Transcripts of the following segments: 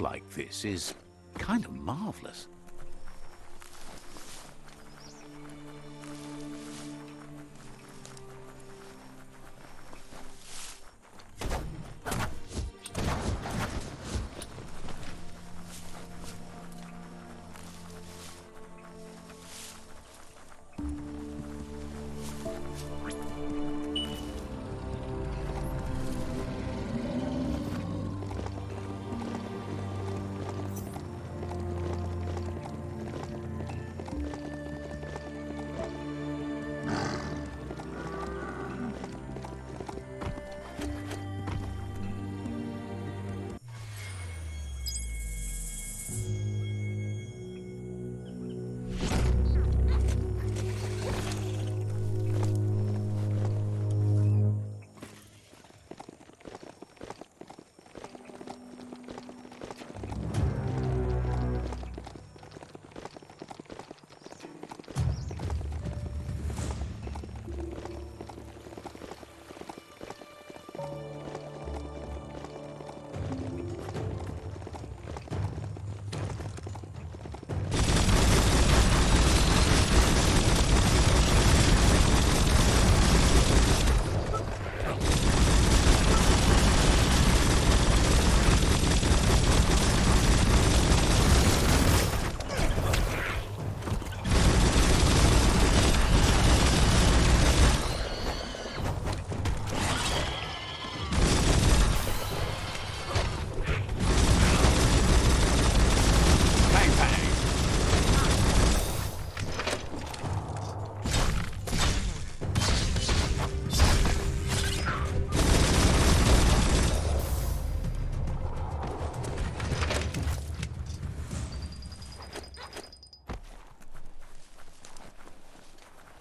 like this is kind of marvelous.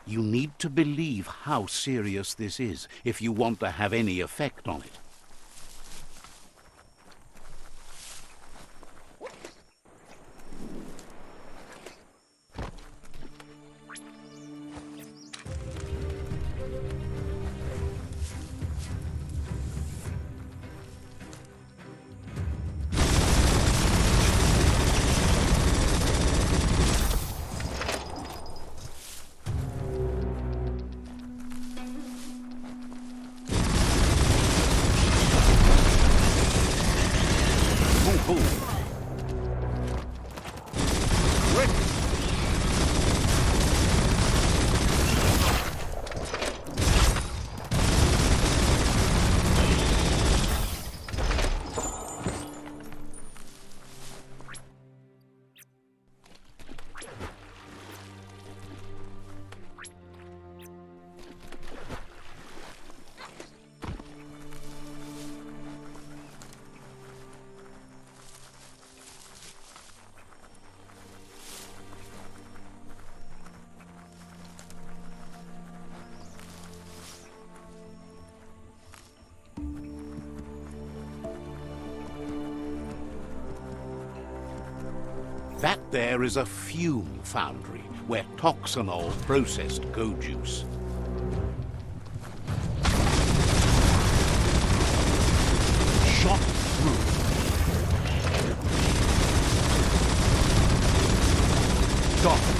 You need to believe how serious this is if you want to have any effect on it. That there is a fume foundry where toxinol processed go juice. Shot through. Got her.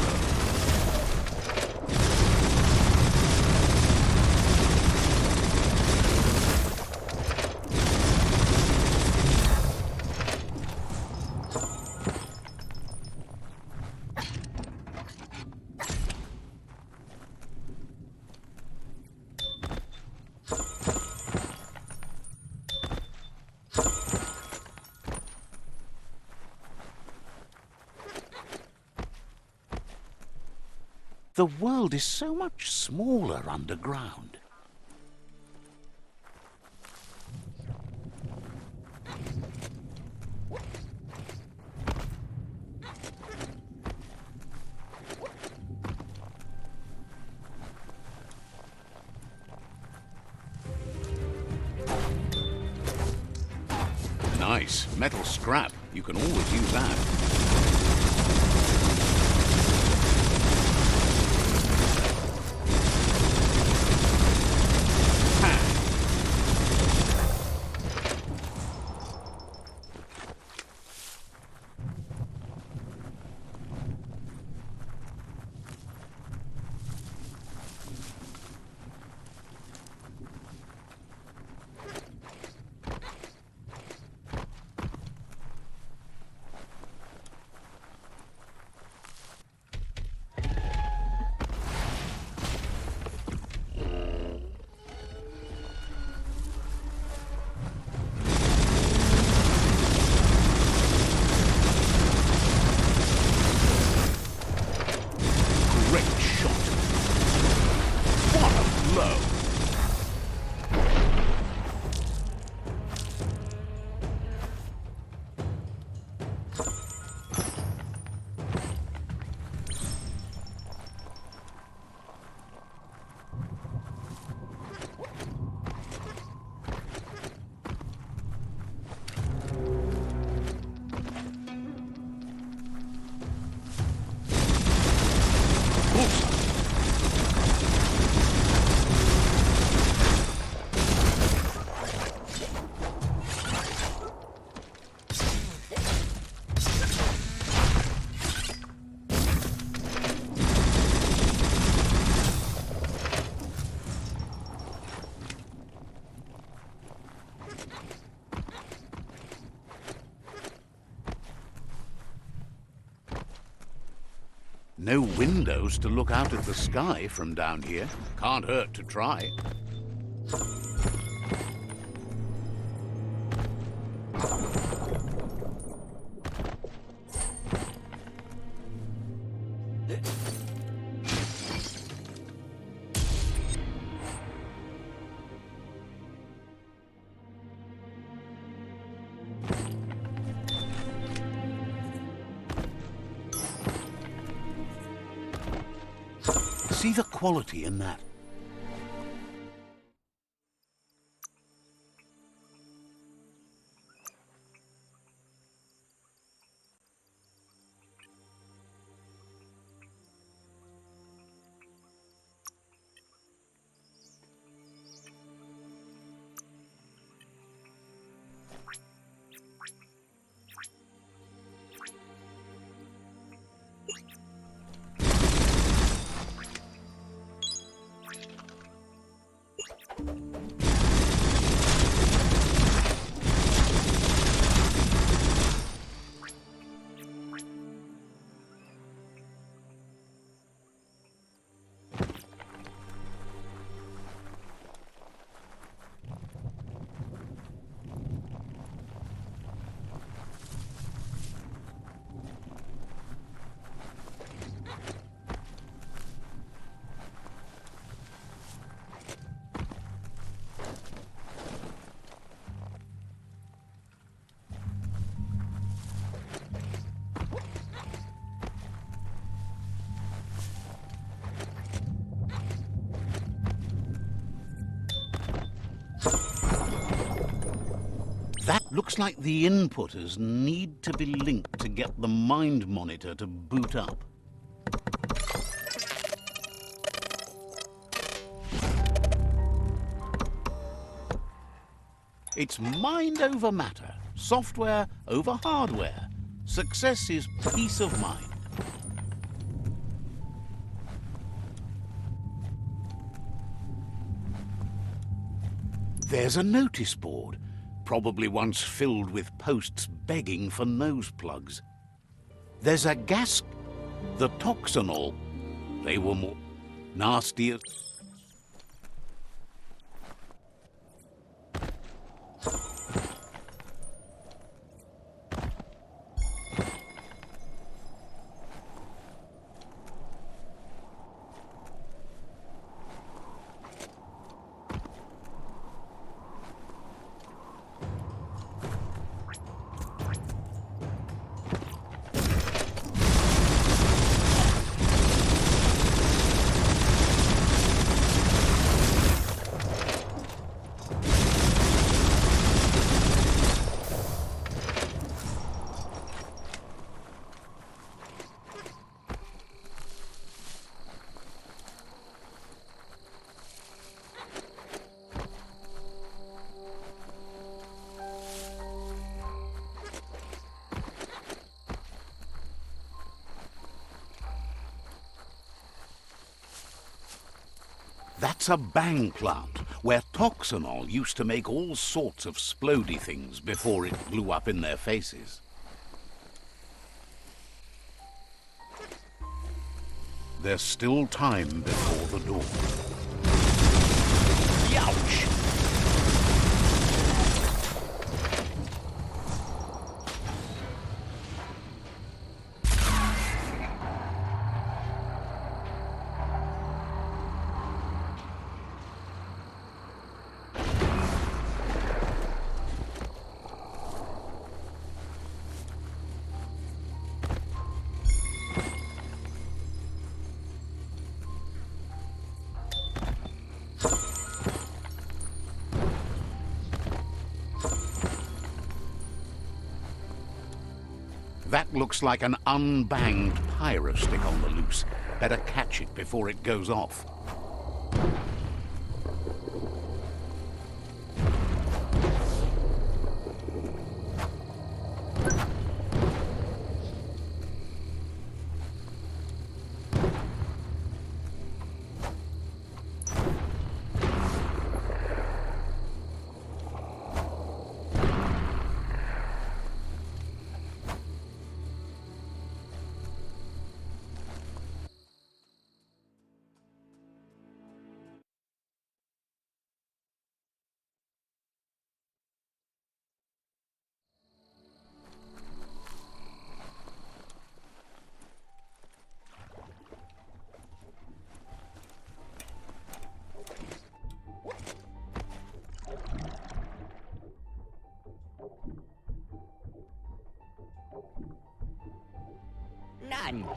The world is so much smaller underground. Nice. Metal scrap. You can always use that. No windows to look out at the sky from down here. Can't hurt to try. See the quality in that. That looks like the inputters need to be linked to get the mind monitor to boot up. It's mind over matter, software over hardware. Success is peace of mind. There's a notice board. Probably once filled with posts begging for nose plugs. There's a gas... the toxinol. They were more nastier. That's a bang plant, where toxinol used to make all sorts of splody things before it blew up in their faces. There's still time before the dawn. Youch! That looks like an unbanged pyro stick on the loose. Better catch it before it goes off.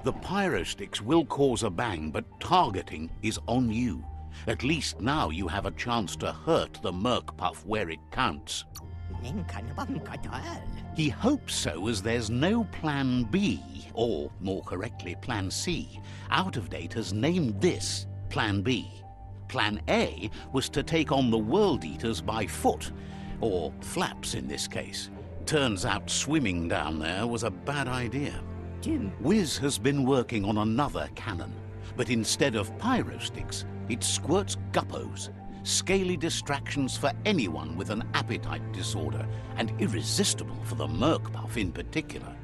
The pyrosticks will cause a bang, but targeting is on you. At least now you have a chance to hurt the Merc Puff where it counts. He hopes so, as there's no Plan B, or more correctly, Plan C. Out of Date has named this Plan B. Plan A was to take on the World Eaters by foot, or flaps in this case. Turns out swimming down there was a bad idea. Wiz has been working on another cannon, but instead of pyrosticks, it squirts guppos. Scaly distractions for anyone with an appetite disorder, and irresistible for the Merc Puff in particular.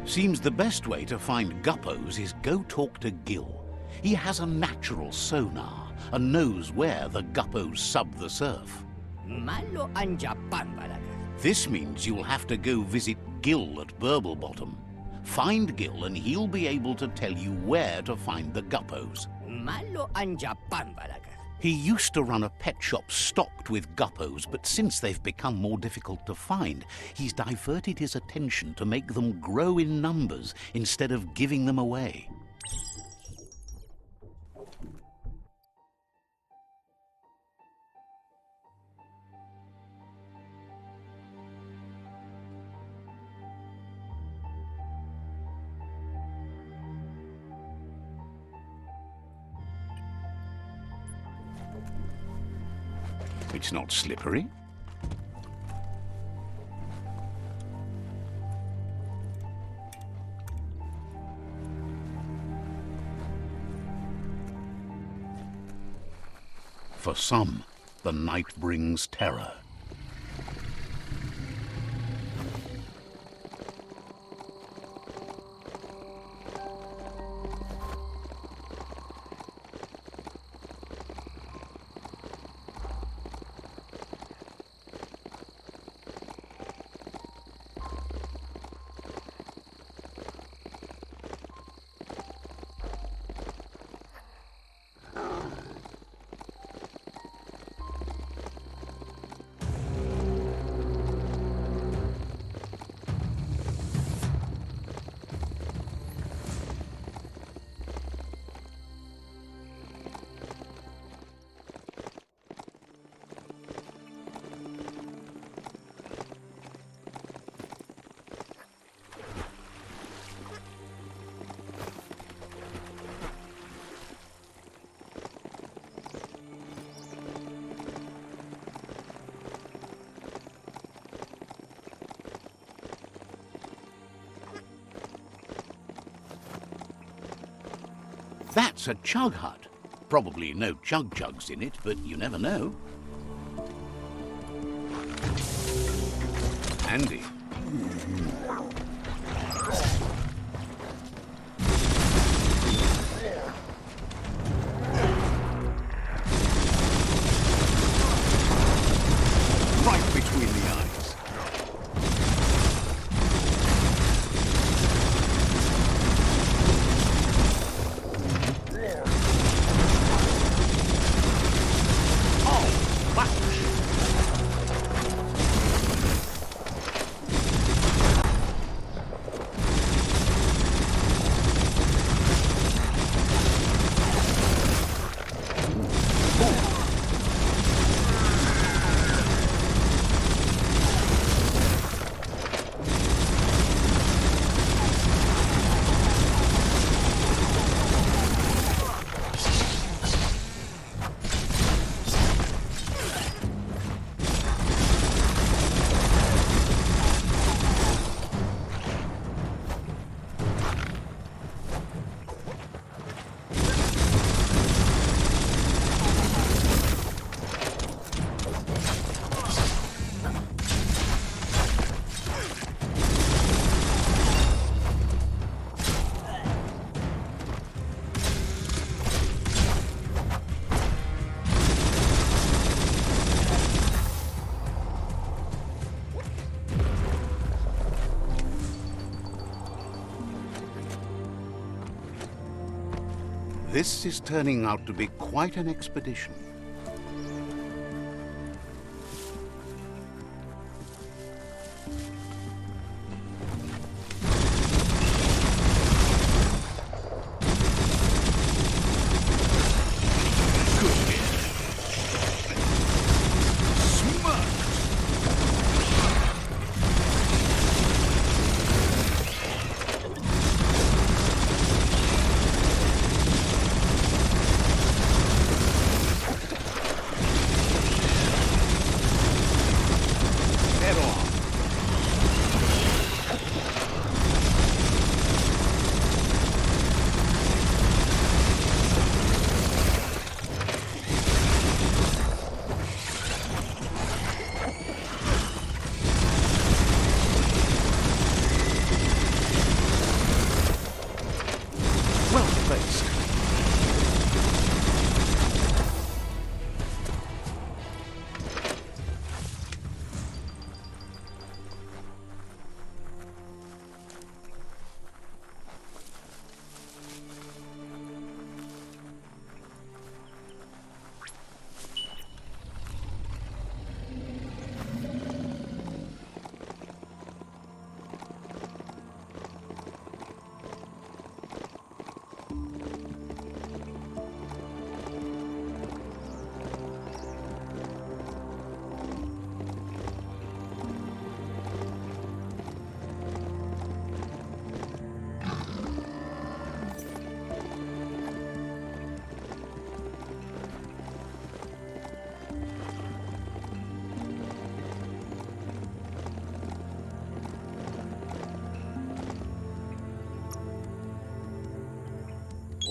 Seems the best way to find guppos is go talk to Gil. He has a natural sonar and knows where the guppos sub the surf. This means you'll have to go visit Gil at Burble Bottom. Find Gil and he'll be able to tell you where to find the guppos. He used to run a pet shop stocked with guppos, but since they've become more difficult to find, he's diverted his attention to make them grow in numbers instead of giving them away. It's not slippery. For some, the night brings terror. That's a chug hut. Probably no chug-chugs in it, but you never know. Handy. Right between the eyes. This is turning out to be quite an expedition.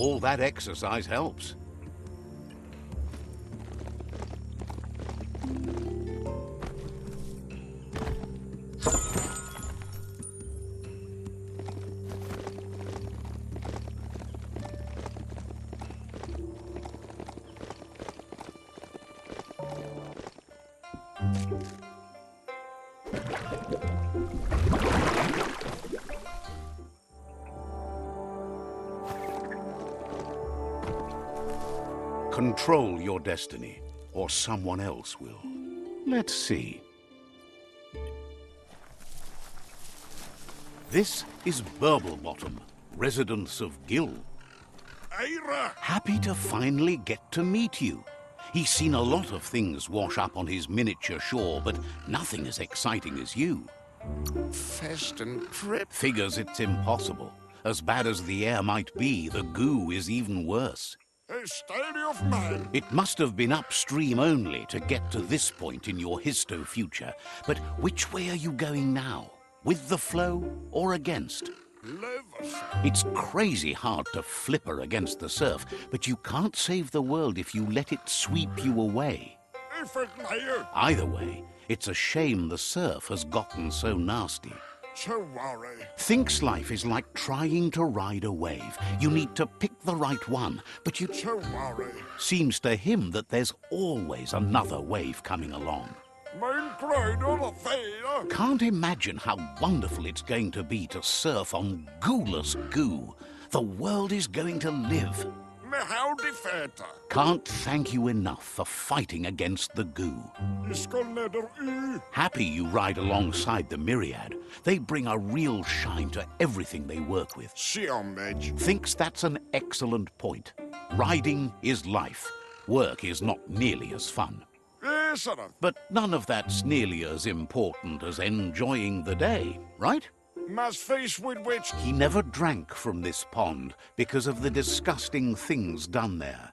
All that exercise helps. Control your destiny, or someone else will. Let's see. This is Burble Bottom, residence of Gil. Ira! Happy to finally get to meet you. He's seen a lot of things wash up on his miniature shore, but nothing as exciting as you. Fest and trip. Figures it's impossible. As bad as the air might be, the goo is even worse. A study of man. It must have been upstream only to get to this point in your histo-future. But which way are you going now? With the flow or against? It's crazy hard to flipper against the surf, but you can't save the world if you let it sweep you away. Either way, it's a shame the surf has gotten so nasty. Thinks life is like trying to ride a wave. You need to pick the right one, but you... Seems to him that there's always another wave coming along. Can't imagine how wonderful it's going to be to surf on gooless goo. The world is going to live. Can't thank you enough for fighting against the goo. Happy you ride alongside the myriad. They bring a real shine to everything they work with. Thinks that's an excellent point. Riding is life. Work is not nearly as fun. But none of that's nearly as important as enjoying the day, right? He never drank from this pond because of the disgusting things done there.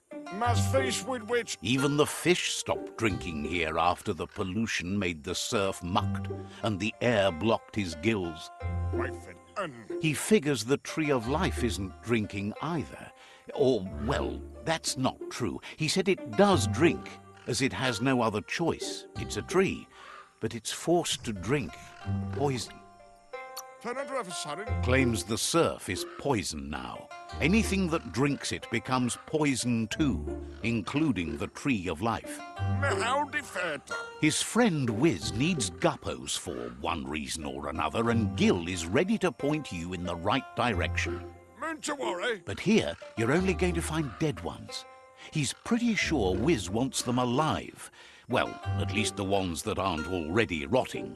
Even the fish stopped drinking here after the pollution made the surf mucked and the air blocked his gills. He figures the Tree of Life isn't drinking either. Or, well, that's not true. He said it does drink, as it has no other choice. It's a tree, but it's forced to drink poison. Claims the surf is poison now. Anything that drinks it becomes poison too, including the Tree of Life. His friend Wiz needs guppos for one reason or another, and Gil is ready to point you in the right direction. But here, you're only going to find dead ones. He's pretty sure Wiz wants them alive. Well, at least the ones that aren't already rotting.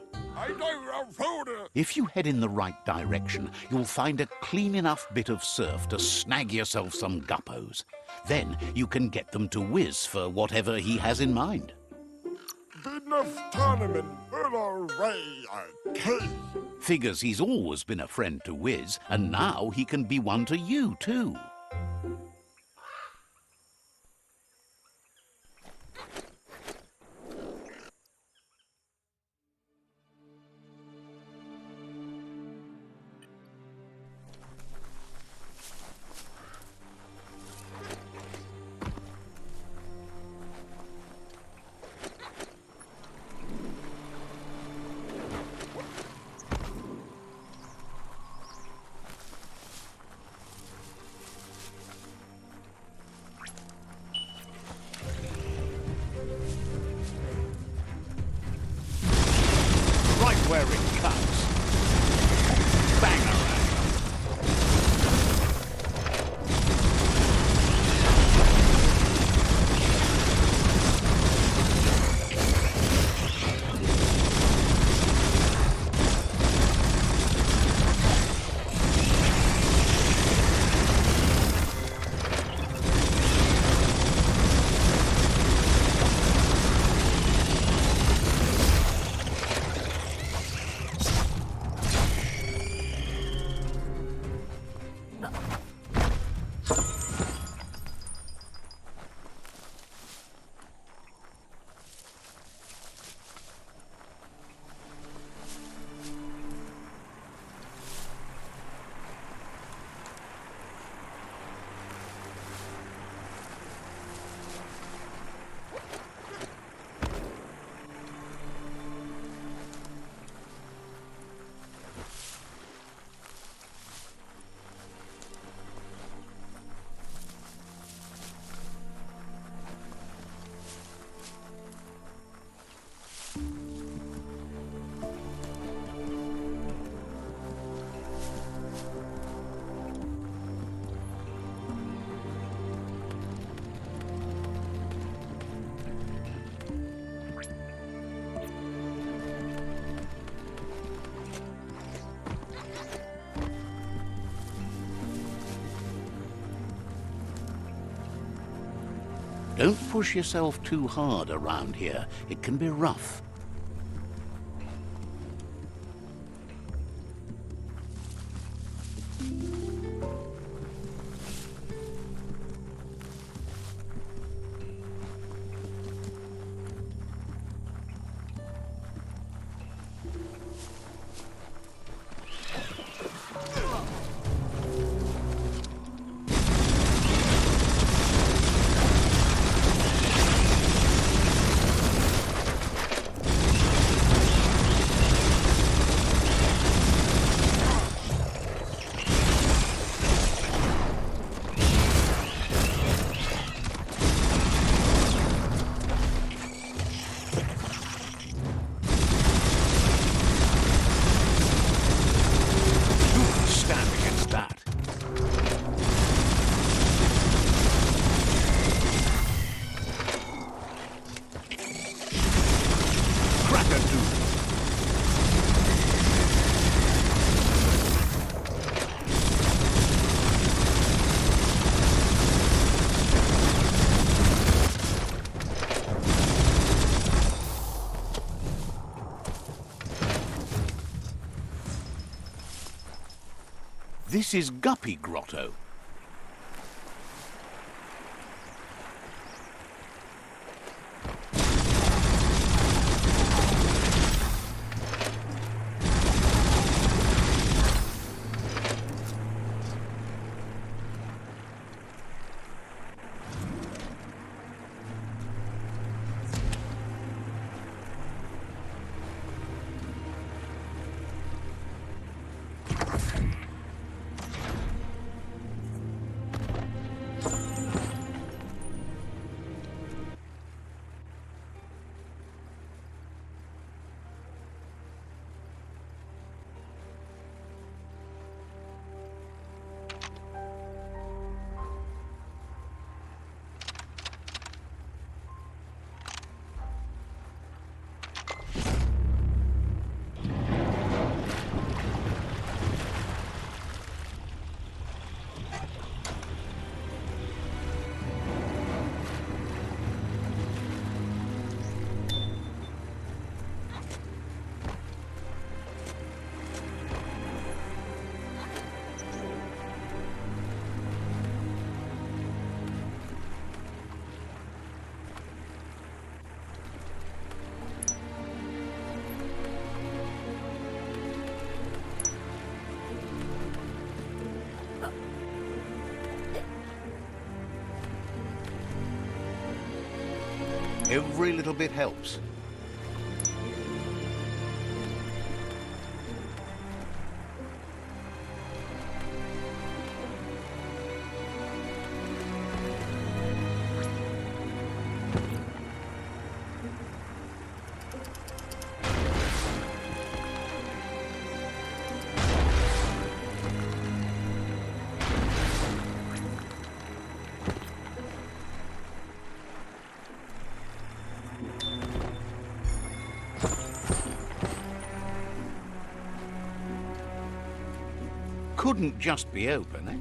If you head in the right direction, you'll find a clean enough bit of surf to snag yourself some guppos. Then you can get them to Wiz for whatever he has in mind. Figures he's always been a friend to Wiz, and now he can be one to you too. Don't push yourself too hard around here. It can be rough. Stand against that. Crack-a-doodle. This is Guppy Grotto. Every little bit helps. Couldn't just be open, eh?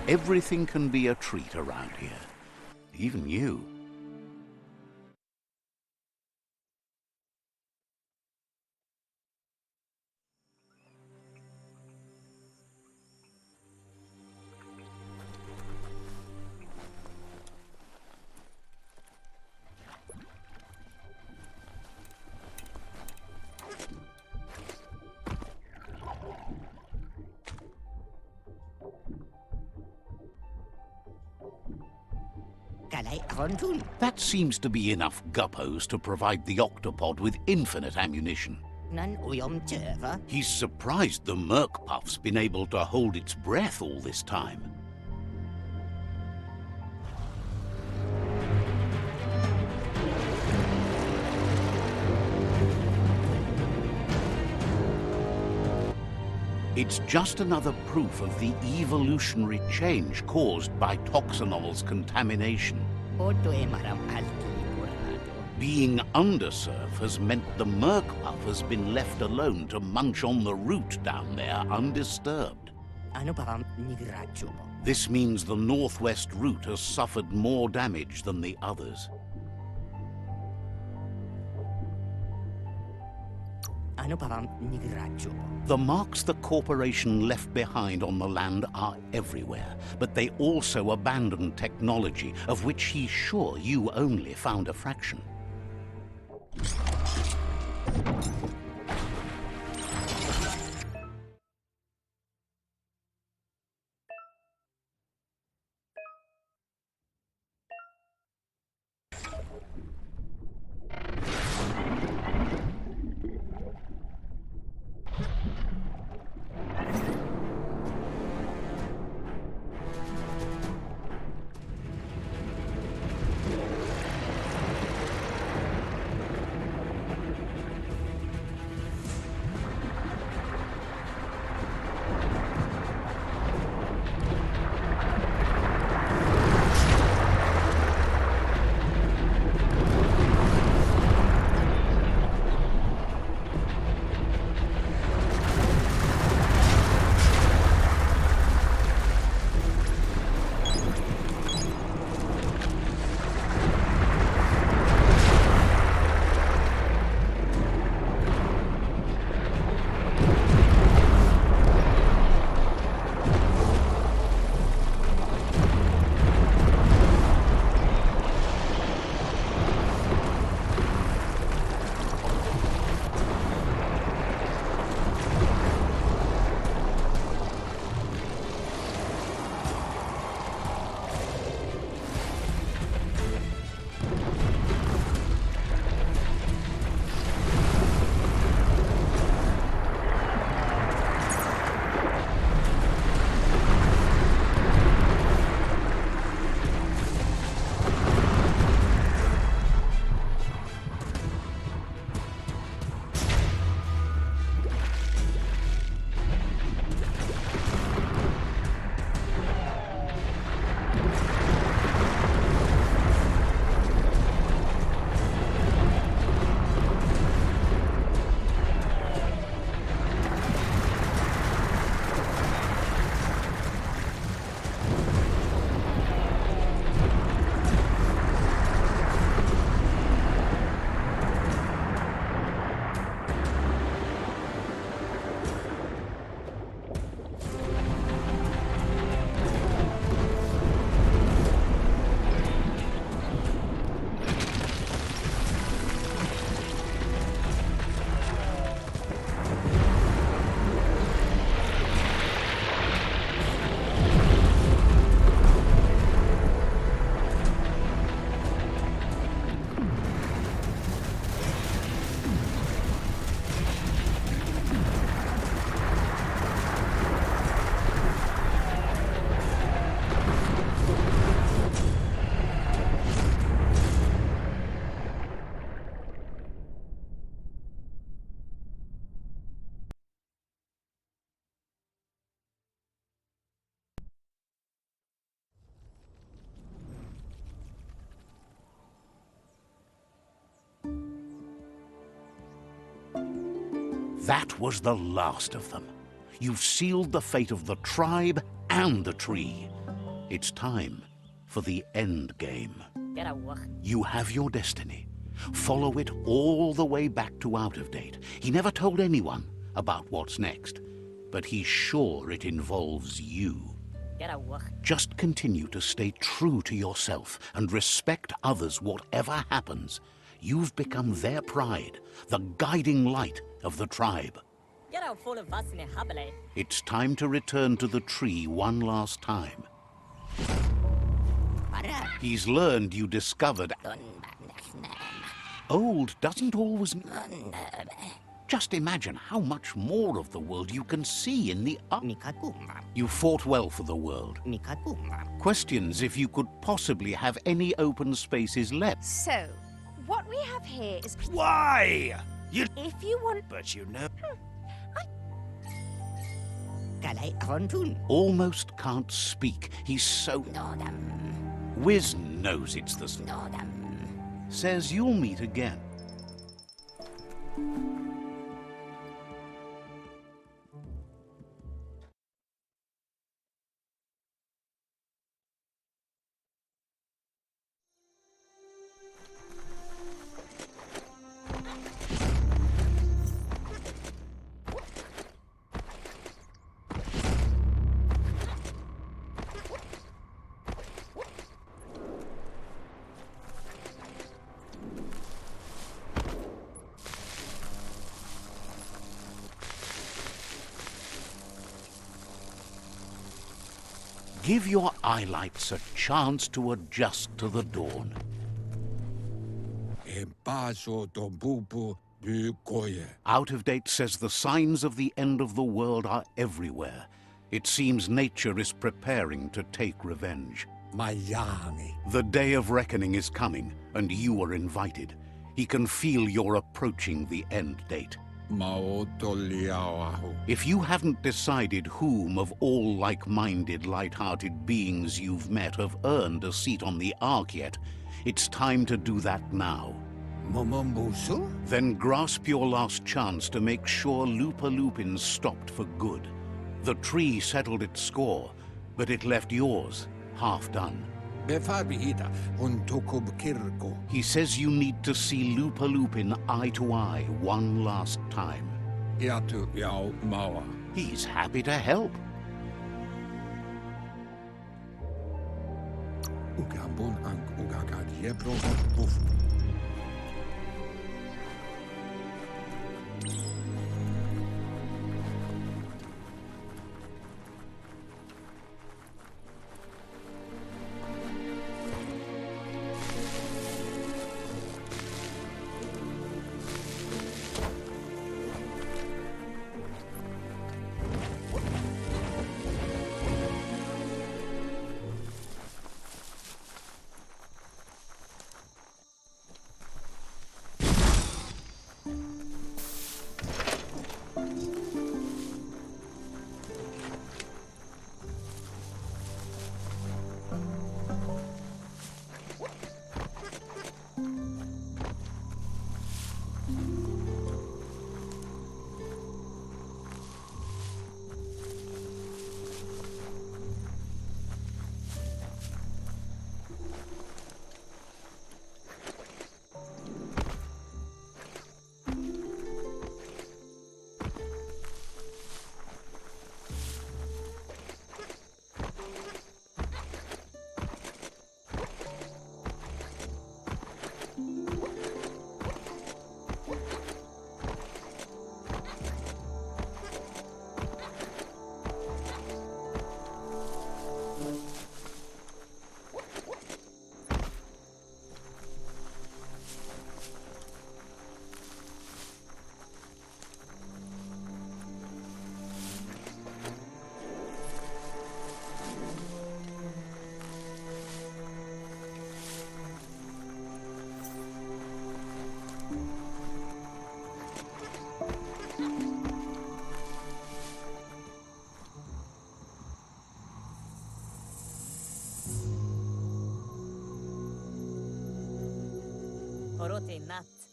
Everything can be a treat around here. Even you. That seems to be enough guppos to provide the octopod with infinite ammunition. He's surprised the merc puff's been able to hold its breath all this time. It's just another proof of the evolutionary change caused by Toxanol's contamination. Being undersurf has meant the merc puff has been left alone to munch on the root down there undisturbed. This means the northwest route has suffered more damage than the others. The marks the corporation left behind on the land are everywhere, but they also abandoned technology of which he's sure you only found a fraction. That was the last of them. You've sealed the fate of the tribe and the tree. It's time for the end game. Get a walk. You have your destiny. Follow it all the way back to Out of Date. He never told anyone about what's next, but he's sure it involves you. Get a walk. Just continue to stay true to yourself and respect others whatever happens. You've become their pride, the guiding light of the tribe. Get out full of us in a habile. It's time to return to the tree one last time. He's learned you discovered old doesn't always... Just imagine how much more of the world you can see in the... You fought well for the world. Questions if you could possibly have any open spaces left. So, what we have here is... Why? You... If you want... But you know... Almost can't speak. He's so... Wiz knows it's the... Says you'll meet again. Give your eyelights a chance to adjust to the dawn. Out of Date says the signs of the end of the world are everywhere. It seems nature is preparing to take revenge. The day of reckoning is coming, and you are invited. He can feel you're approaching the end date. If you haven't decided whom of all like-minded, light-hearted beings you've met have earned a seat on the Ark yet, it's time to do that now. Then grasp your last chance to make sure Lupin stopped for good. The tree settled its score, but it left yours half done. He says you need to see Lupin eye to eye one last time. He's happy to help.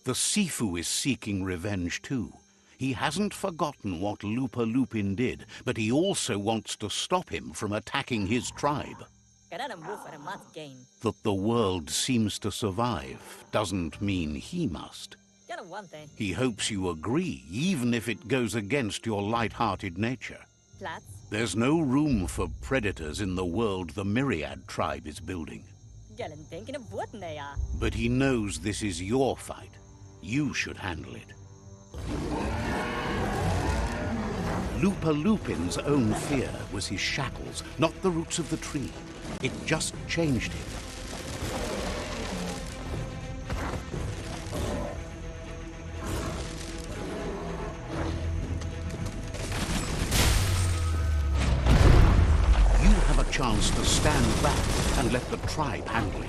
The Sifu is seeking revenge too. He hasn't forgotten what Lupin did, but he also wants to stop him from attacking his tribe. Get out and move for a month gain. That the world seems to survive doesn't mean he must. Get a one thing. He hopes you agree, even if it goes against your light-hearted nature. Plats. There's no room for predators in the world the Myriad tribe is building. Get him thinking of what they are. But he knows this is your fight. You should handle it. Lupa Lupin's own fear was his shackles, not the roots of the tree. It just changed him. You have a chance to stand back and let the tribe handle it.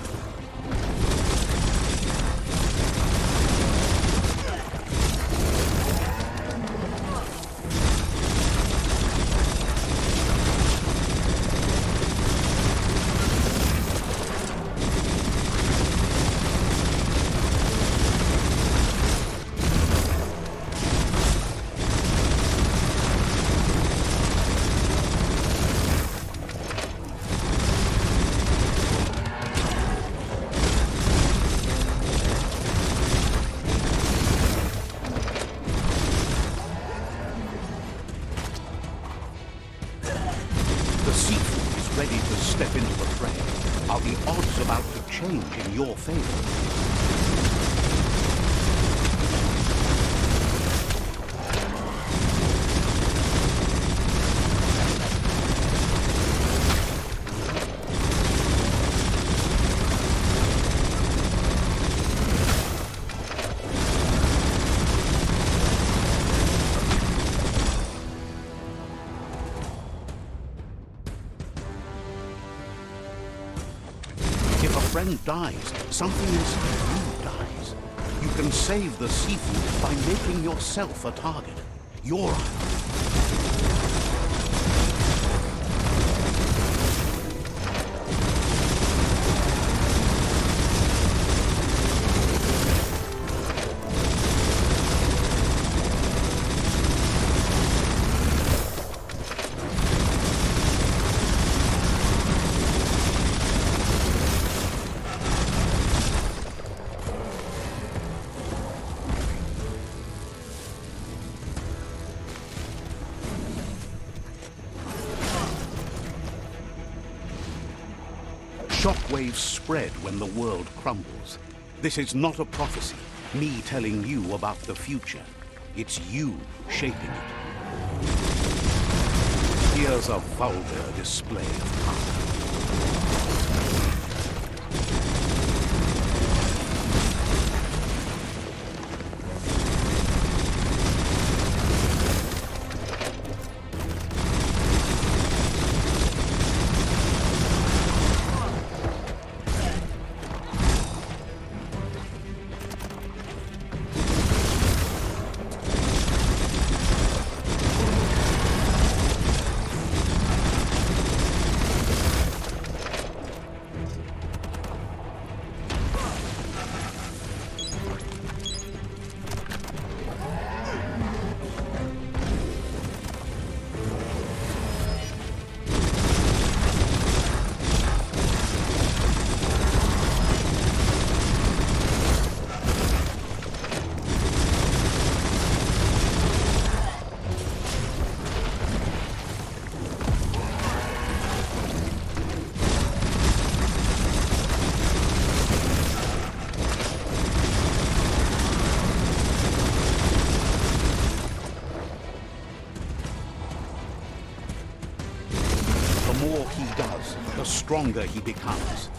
The seafood is ready to step into the fray. Are the odds about to change in your favor? If a friend dies, something inside you dies. You can save the seafood by making yourself a target. Your island. Shockwaves spread when the world crumbles. This is not a prophecy, me telling you about the future. It's you shaping it. Here's a vulgar display of power. The more he does, the stronger he becomes.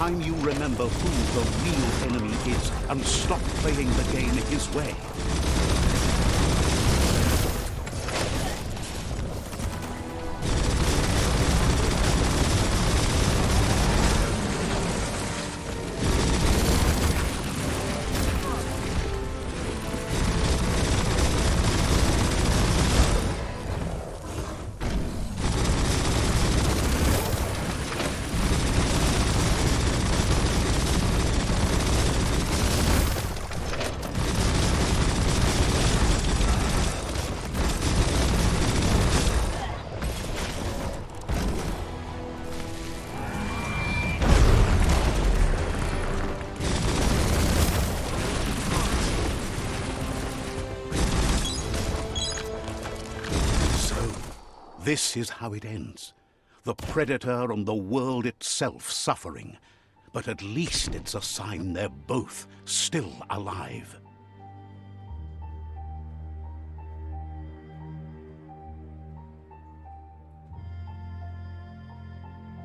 time you remember who the real enemy is and stop playing the game his way. This is how it ends. The Predator and the world itself suffering. But at least it's a sign they're both still alive.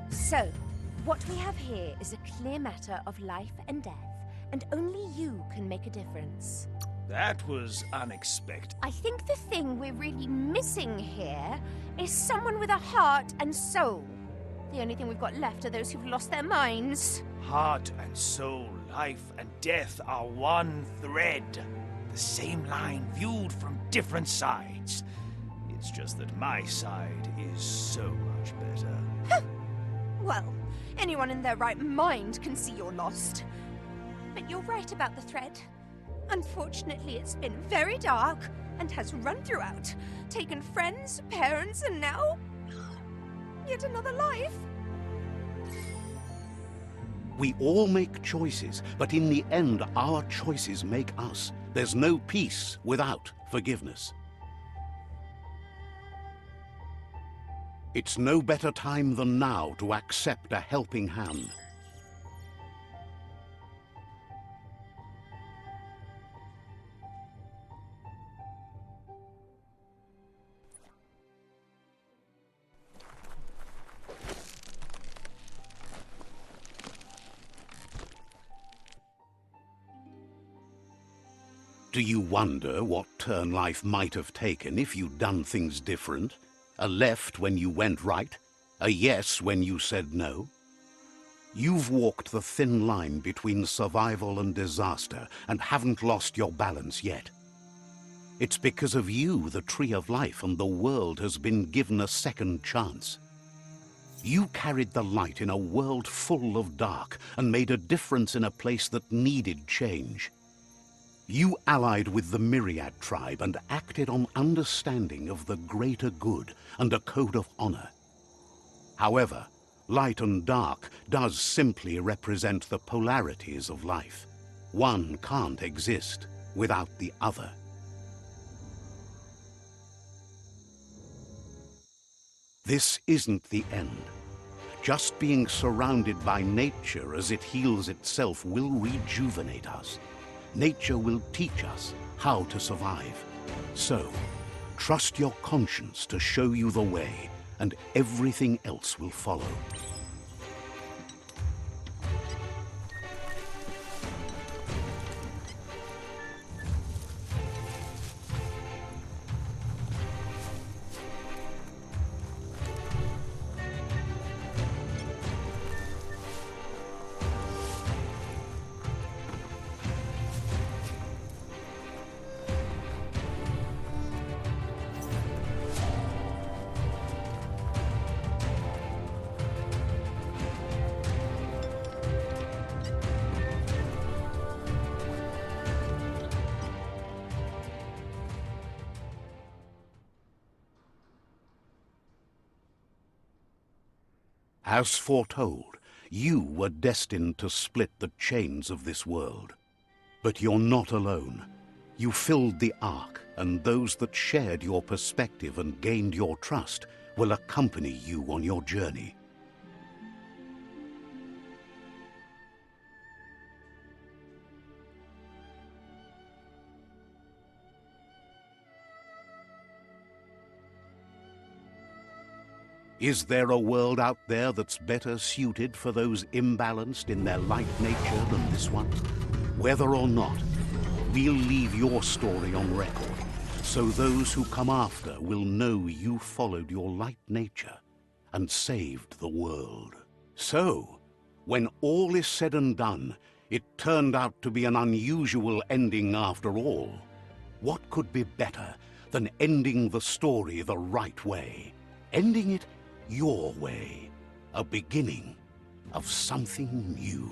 So, what we have here is a clear matter of life and death, and only you can make a difference. That was unexpected. I think the thing we're really missing here is someone with a heart and soul. The only thing we've got left are those who've lost their minds. Heart and soul, life and death are one thread. The same line viewed from different sides. It's just that my side is so much better. Well, anyone in their right mind can see you're lost. But you're right about the thread. Unfortunately, it's been very dark and has run throughout, taken friends, parents, and now yet another life. We all make choices, but in the end, our choices make us. There's no peace without forgiveness. It's no better time than now to accept a helping hand. Do you wonder what turn life might have taken if you'd done things different? A left when you went right? A yes when you said no? You've walked the thin line between survival and disaster and haven't lost your balance yet. It's because of you the Tree of Life and the world has been given a second chance. You carried the light in a world full of dark and made a difference in a place that needed change. You allied with the Myriad tribe and acted on understanding of the greater good and a code of honor. However, light and dark does simply represent the polarities of life. One can't exist without the other. This isn't the end. Just being surrounded by nature as it heals itself will rejuvenate us. Nature will teach us how to survive. So, trust your conscience to show you the way, and everything else will follow. As foretold, you were destined to split the chains of this world. But you're not alone. You filled the Ark, and those that shared your perspective and gained your trust will accompany you on your journey. Is there a world out there that's better suited for those imbalanced in their light nature than this one? Whether or not, we'll leave your story on record, so those who come after will know you followed your light nature and saved the world. So, when all is said and done, it turned out to be an unusual ending after all. What could be better than ending the story the right way? Ending it your way. A beginning of something new.